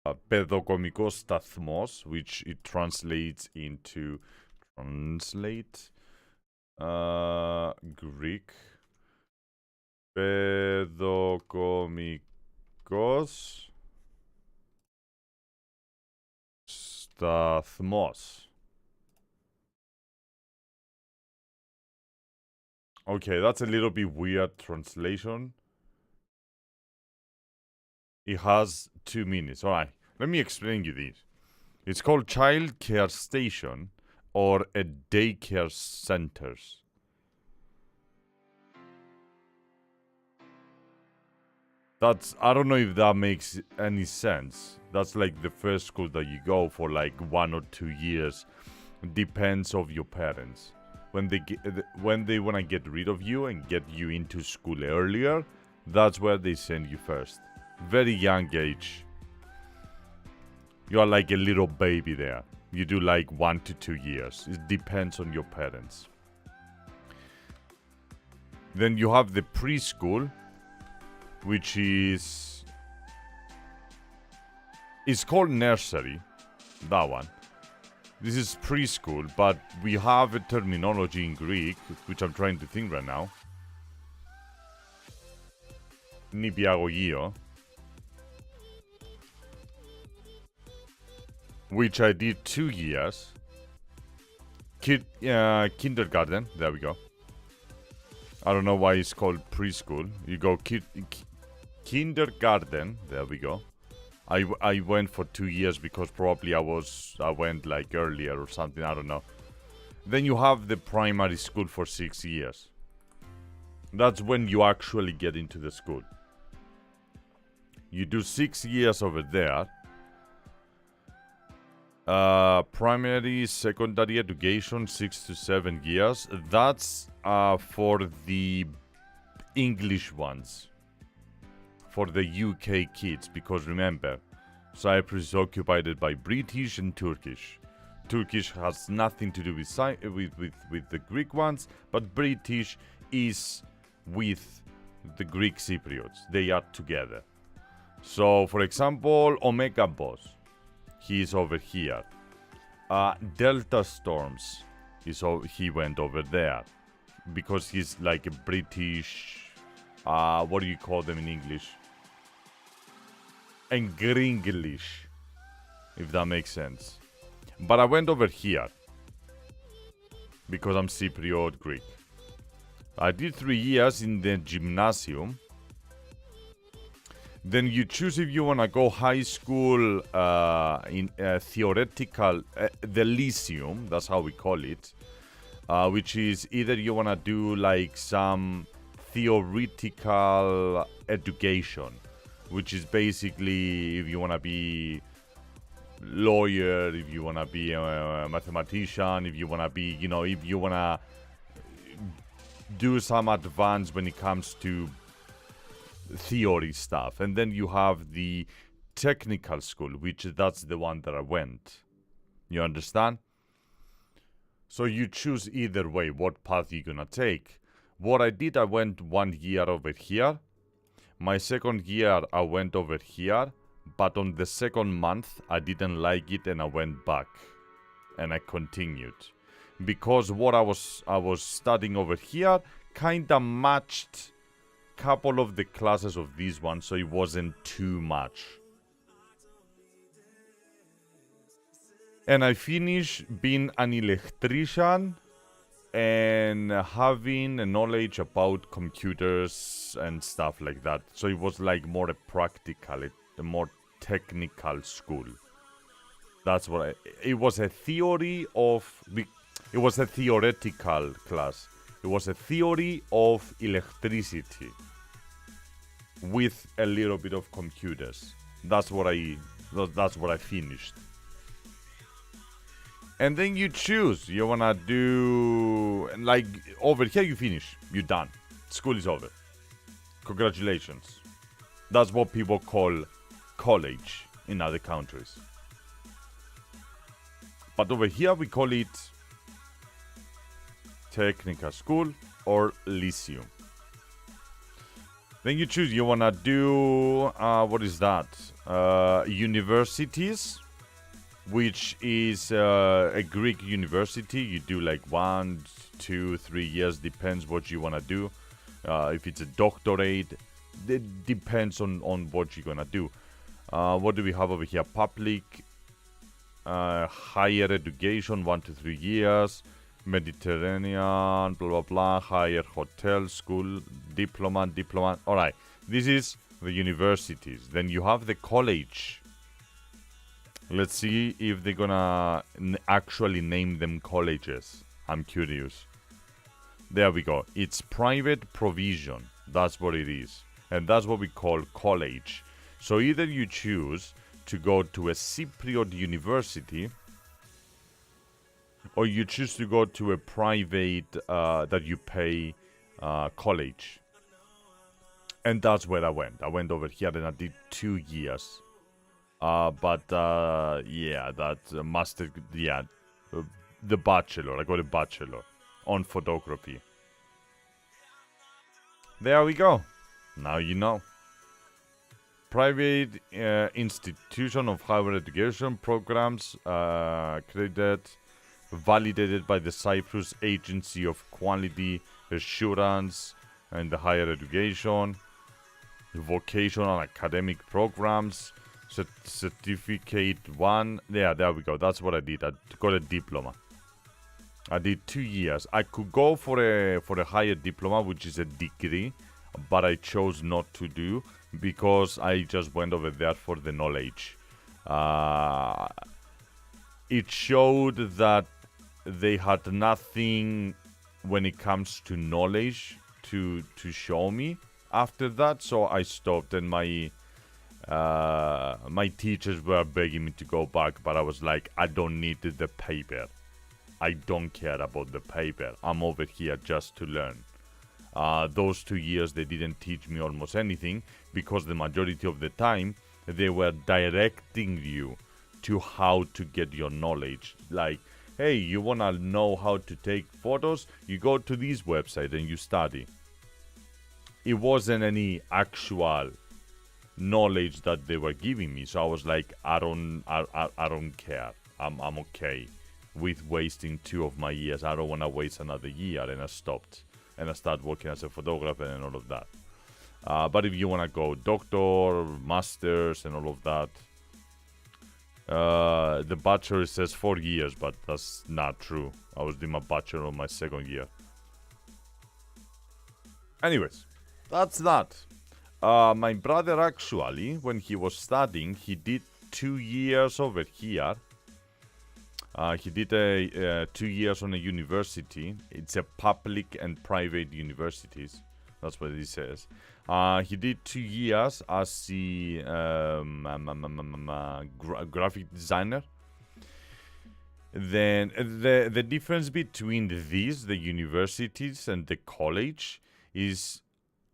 παιδοκομικός σταθμός, which it translates into Greek. Παιδοκομικός σταθμός. Okay, that's a little bit weird translation. It has two meanings. Alright, let me explain you this. It's called child care station or a daycare centers. I don't know if that makes any sense. That's like the first school that you go for like 1 or 2 years. Depends of your parents. When they want to get rid of you and get you into school earlier, that's where they send you first. Very young age. You are like a little baby there. You do like 1 to 2 years. It depends on your parents. Then you have the preschool, which is called nursery, that one. This is preschool, but we have a terminology in Greek, which I'm trying to think right now. Νηπιαγωγείο, which I did 2 years. Kindergarten, there we go. I don't know why it's called preschool. You go kindergarten, there we go. I went for 2 years because probably I went like earlier or something, I don't know. Then you have the primary school for 6 years. That's when you actually get into the school. You do 6 years over there. Primary, secondary education, 6 to 7 years. That's for the English ones. For the UK kids, because remember, Cyprus is occupied by British and Turkish. Turkish has nothing to do with the Greek ones, but British is with the Greek Cypriots. They are together. So, for example, Omega Boss, he is over here. Delta Storms, he went over there because he's like a British. What do you call them in English? And Gringlish, if that makes sense. But I went over here because I'm Cypriot Greek. I did 3 years in the gymnasium. Then you choose if you want to go high school in theoretical, the Lyceum, that's how we call it, which is either you want to do like some theoretical education, which is basically if you want to be lawyer, if you want to be a mathematician, if you want to be, if you want to do some advance when it comes to theory stuff. And then you have the technical school, which that's the one that I went. You understand? So you choose either way what path you're gonna take. What I did, I went 1 year over here. My second year, I went over here. But on the second month, I didn't like it and I went back. And I continued. Because what I was studying over here kinda matched couple of the classes of this one, so it wasn't too much. And I finished being an electrician and having a knowledge about computers and stuff like that. So it was like more a practical, a more technical school. That's what it was a theory of, it was a theoretical class. It was a theory of electricity with a little bit of computers. That's what I finished. And then you choose. You wanna do like over here. You finish. You're done. School is over. Congratulations. That's what people call college in other countries. But over here we call it technical school or lyceum. Then you choose, you wanna do, what is that? universities, which is a Greek university. You do like 1, 2, 3 years, depends what you want to do. If it's a doctorate, it depends on what you're gonna do. What do we have over here? Public, higher education, 1 to 3 years, Mediterranean, blah blah blah, higher hotel, school, diploma. All right, this is the universities. Then you have the college. Let's see if they're gonna actually name them colleges. I'm curious. There we go. It's private provision. That's what it is. And that's what we call college. So either you choose to go to a Cypriot university, or you choose to go to a private that you pay college. And that's where I went. I went over here and I did 2 years. Yeah, that's a master. Yeah, the bachelor. I got a bachelor on photography. There we go. Now you know. Private institution of higher education programs accredited, validated by the Cyprus Agency of Quality Assurance and the Higher Education, vocational academic programs, certificate 1. Yeah, there we go. That's what I did. I got a diploma. I did 2 years. I could go for a higher diploma, which is a degree, but I chose not to do because I just went over there for the knowledge. It showed that they had nothing when it comes to knowledge to show me after that, so I stopped, and my teachers were begging me to go back, but I was like, I don't need the paper. I don't care about the paper. I'm over here just to learn. Those 2 years, they didn't teach me almost anything because the majority of the time, they were directing you to how to get your knowledge. Like, hey, you want to know how to take photos? You go to this website and you study. It wasn't any actual knowledge that they were giving me. So I was like, I don't care. I'm okay with wasting 2 of my years. I don't want to waste another year. And I stopped. And I started working as a photographer and all of that. But if you want to go doctor, masters, and all of that, the bachelor says 4 years, but that's not true. I was doing my bachelor on my 2nd year. Anyways, that's that. My brother actually, when he was studying, he did 2 years over here. He did 2 years on a university. It's a public and private universities. That's what he says. He did 2 years as the graphic designer. Then the difference between these, the universities and the college, is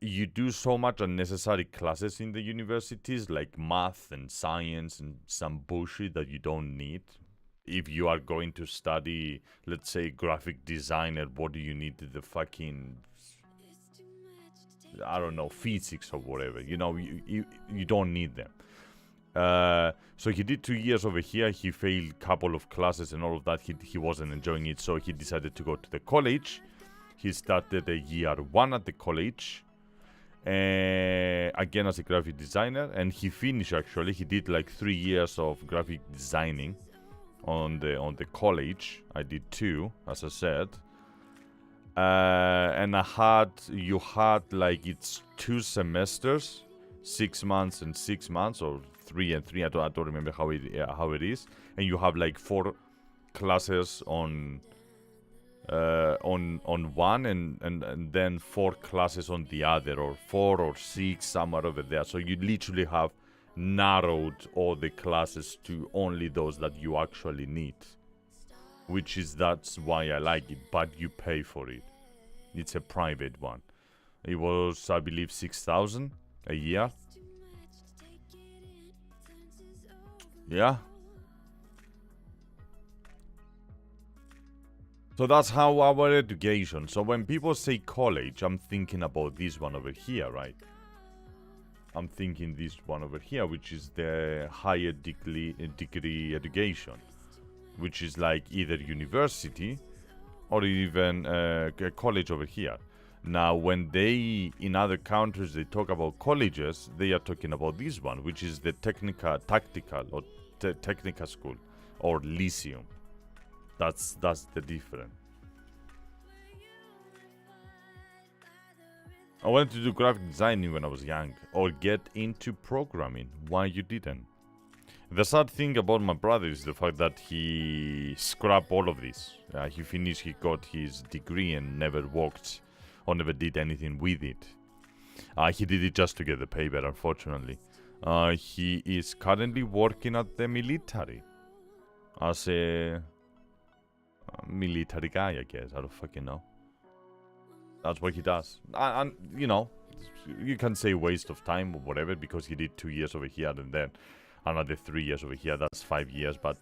you do so much unnecessary classes in the universities, like math and science and some bullshit that you don't need. If you are going to study, let's say, graphic designer, what do you need the fucking, I don't know, physics or whatever? You know, you don't need them. So he did 2 years over here. He failed a couple of classes and all of that. He wasn't enjoying it, so he decided to go to the college. He started a year 1 at the college, again as a graphic designer, and he finished actually. He did like 3 years of graphic designing on the college. I did 2, as I said, and you had like, it's 2 semesters, 6 months and 6 months, or 3 and 3. I don't remember how it is, and you have like 4 classes on one, and then 4 classes on the other, or 4 or 6 somewhere over there. So you literally have narrowed all the classes to only those that you actually need, that's why I like it. But you pay for it. It's a private one. It was, I believe, 6,000 a year. Yeah. So that's how our education. So when people say college, I'm thinking about this one over here, right? I'm thinking this one over here, which is the higher degree education, which is like either university or even a college over here. Now, when they, in other countries, they talk about colleges, they are talking about this one, which is the tactical or technical school or lyceum. That's the difference. I wanted to do graphic designing when I was young, or get into programming. Why you didn't? The sad thing about my brother is the fact that he scrapped all of this. He finished, he got his degree and never worked or never did anything with it. He did it just to get the paper, unfortunately. He is currently working at the military as a military guy, I guess. I don't fucking know. That's what he does. And you know, you can say waste of time or whatever, because he did 2 years over here and then another 3 years over here. That's 5 years. But